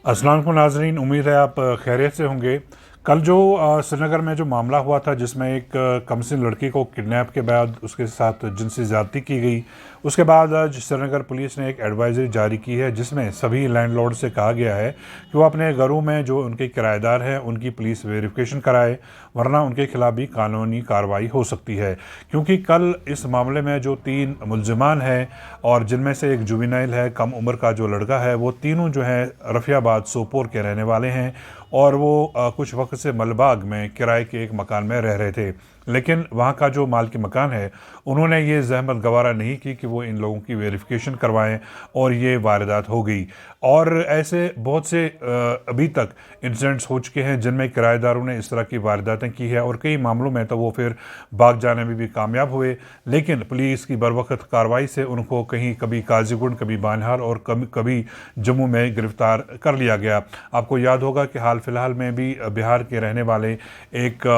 अस्सलाम वालेकुम नाज़रीन, उम्मीद है आप खैरियत से होंगे। कल जो श्रीनगर में जो मामला हुआ था जिसमें एक कमसिन लड़की को किडनैप के बाद उसके साथ जिनसी ज़्यादती की गई, उसके बाद आज श्रीनगर पुलिस ने एक एडवाइजरी जारी की है जिसमें सभी लैंडलॉर्ड से कहा गया है कि वो अपने घरों में जो उनके किराएदार हैं उनकी पुलिस वेरिफिकेशन कराए, वरना उनके खिलाफ भी कानूनी कार्रवाई हो सकती है। क्योंकि कल इस मामले में जो 3 मुल्ज़िमान हैं और जिनमें से एक जुवेनाइल है, कम उम्र का जो लड़का है, वो तीनों जो हैं रफ़ियाबाद सोपोर के रहने वाले हैं और वो कुछ वक्त से मलबाग में किराए के एक मकान में रह रहे थे। लेकिन वहाँ का जो मालिक मकान है, उन्होंने ये ज़हमत गवारा नहीं की कि वो इन लोगों की वेरिफिकेशन करवाएं और ये वारदात हो गई। और ऐसे बहुत से अभी तक इंसिडेंट्स हो चुके हैं जिनमें किराएदारों ने इस तरह की वारदातें की है और कई मामलों में तो वो फिर भाग जाने में भी कामयाब हुए। लेकिन पुलिस की बरवक़्त कार्रवाई से उनको कहीं कभी काजीगुंड, कभी बानहाल और कभी जम्मू में गिरफ़्तार कर लिया गया। आपको याद होगा कि हाल फिलहाल में भी बिहार के रहने वाले एक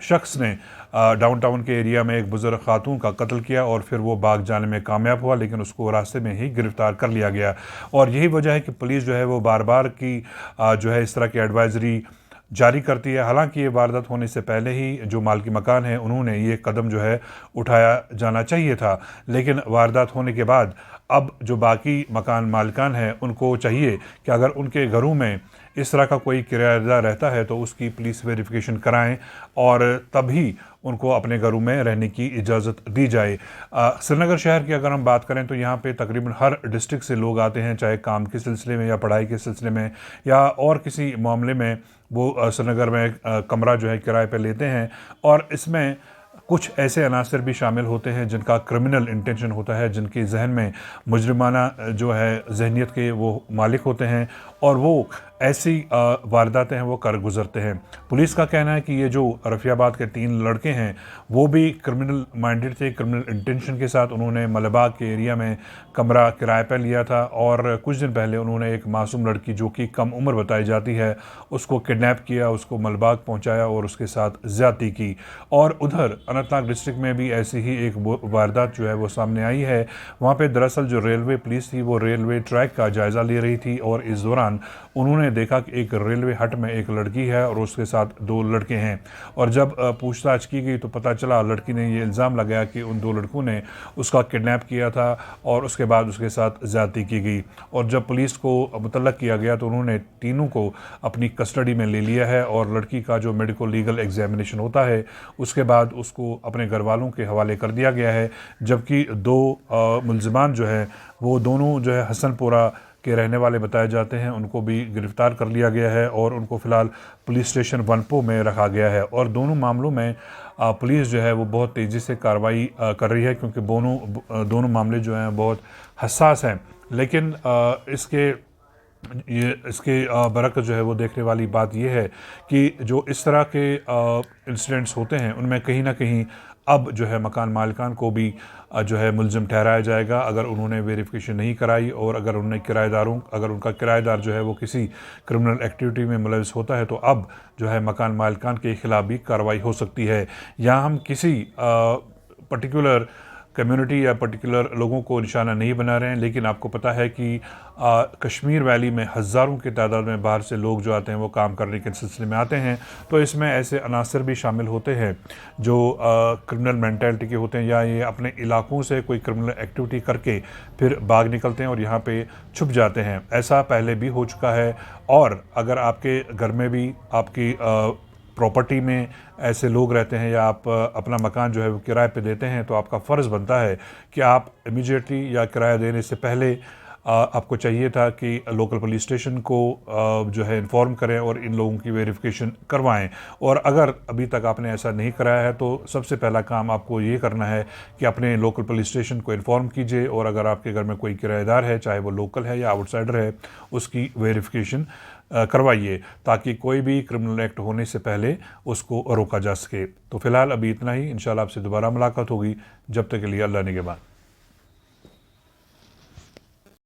शख्स ने डाउनटाउन के एरिया में एक बुज़ुर्ग खातून का कत्ल किया और फिर वो भाग जाने में कामयाब हुआ, लेकिन उसको रास्ते में ही गिरफ़्तार कर लिया गया। और यही वजह है कि पुलिस जो है वो बार बार की जो है इस तरह की एडवाइजरी जारी करती है। हालांकि ये वारदात होने से पहले ही जो मालिक मकान है उन्होंने ये कदम जो है उठाया जाना चाहिए था, लेकिन वारदात होने के बाद अब जो बाकी मकान मालिकान हैं उनको चाहिए कि अगर उनके घरों में इस तरह का कोई किराएदार रहता है तो उसकी पुलिस वेरिफिकेशन कराएं और तभी उनको अपने घरों में रहने की इजाज़त दी जाए। श्रीनगर शहर की अगर हम बात करें तो यहाँ पे तकरीबन हर डिस्ट्रिक्ट से लोग आते हैं, चाहे काम के सिलसिले में या पढ़ाई के सिलसिले में या और किसी मामले में वो श्रीनगर में कमरा जो है किराए पे लेते हैं। और इसमें कुछ ऐसे अनासर भी शामिल होते हैं जिनका क्रिमिनल इंटेंशन होता है, जिनके जहन में मुजरिमाना जो है जहनीत के वो मालिक होते हैं और वो ऐसी वारदातें हैं वो कर गुजरते हैं। पुलिस का कहना है कि ये जो रफ़ियाबाद के 3 लड़के हैं वो भी क्रिमिनल माइंडेड थे, क्रिमिनल इंटेंशन के साथ उन्होंने मलबाग के एरिया में कमरा किराए पर लिया था और कुछ दिन पहले उन्होंने एक मासूम लड़की जो कि कम उम्र बताई जाती है उसको किडनैप किया, उसको मलबाग पहुंचाया और उसके साथ ज़्यादती की। और उधर अनंतनाग डिस्ट्रिक्ट में भी ऐसी ही एक वारदात जो है वो सामने आई है। वहाँ पे दरअसल जो रेलवे पुलिस थी वो रेलवे ट्रैक का जायज़ा ले रही थी और इस दौरान उन्होंने देखा कि एक रेलवे हट में एक लड़की है और उसके साथ 2 लड़के हैं। और जब पूछताछ की गई तो पता चला लड़की ने ये इल्ज़ाम लगाया कि उन 2 लड़कों ने उसका किडनैप किया था और उसके बाद उसके साथ ज़्यादती की गई। और जब पुलिस को मुतल्लक किया गया तो उन्होंने तीनों को अपनी कस्टडी में ले लिया है और लड़की का जो मेडिकल लीगल एग्जामिनेशन होता है उसके बाद उसको अपने घर वालों के हवाले कर दिया गया है। जबकि 2 मुल्ज़िमान जो है वो दोनों जो है हसनपुरा के रहने वाले बताए जाते हैं, उनको भी गिरफ़्तार कर लिया गया है और उनको फ़िलहाल पुलिस स्टेशन वनपो में रखा गया है। और दोनों मामलों में पुलिस जो है वो बहुत तेज़ी से कार्रवाई कर रही है क्योंकि दोनों मामले जो हैं बहुत हसास हैं। लेकिन इसके बरक़्स जो है वो देखने वाली बात यह है कि जो इस तरह के इंसिडेंट्स होते हैं उनमें कहीं ना कहीं अब जो है मकान मालिकान को भी जो है मुल्ज़िम ठहराया जाएगा अगर उन्होंने वेरिफिकेशन नहीं कराई और अगर उनका किराएदार जो है वो किसी क्रिमिनल एक्टिविटी में मुलविस होता है तो अब जो है मकान मालिकान के ख़िलाफ़ भी कार्रवाई हो सकती है। यहाँ हम किसी पर्टिकुलर कम्युनिटी या पर्टिकुलर लोगों को निशाना नहीं बना रहे हैं, लेकिन आपको पता है कि कश्मीर वैली में हज़ारों की तादाद में बाहर से लोग जो आते हैं वो काम करने के सिलसिले में आते हैं। तो इसमें ऐसे अनासर भी शामिल होते हैं जो क्रिमिनल मेंटालिटी के होते हैं या ये अपने इलाकों से कोई क्रिमिनल एक्टिविटी करके फिर भाग निकलते हैं और यहाँ पे छुप जाते हैं। ऐसा पहले भी हो चुका है। और अगर आपके घर में भी आपकी प्रॉपर्टी में ऐसे लोग रहते हैं या आप अपना मकान जो है वो किराए पे देते हैं तो आपका फ़र्ज़ बनता है कि आप इमीडिएटली या किराया देने से पहले आपको चाहिए था कि लोकल पुलिस स्टेशन को जो है इन्फॉर्म करें और इन लोगों की वेरिफिकेशन करवाएं। और अगर अभी तक आपने ऐसा नहीं कराया है तो सबसे पहला काम आपको ये करना है कि अपने लोकल पुलिस स्टेशन को इन्फॉर्म कीजिए और अगर आपके घर में कोई किराएदार है, चाहे वो लोकल है या आउटसाइडर है, उसकी वेरिफिकेशन करवाइए ताकि कोई भी क्रिमिनल एक्ट होने से पहले उसको रोका जा सके। तो फ़िलहाल अभी इतना ही, इंशाल्लाह आपसे दोबारा मुलाकात होगी। जब तक के लिए अल्लाह निगहबान।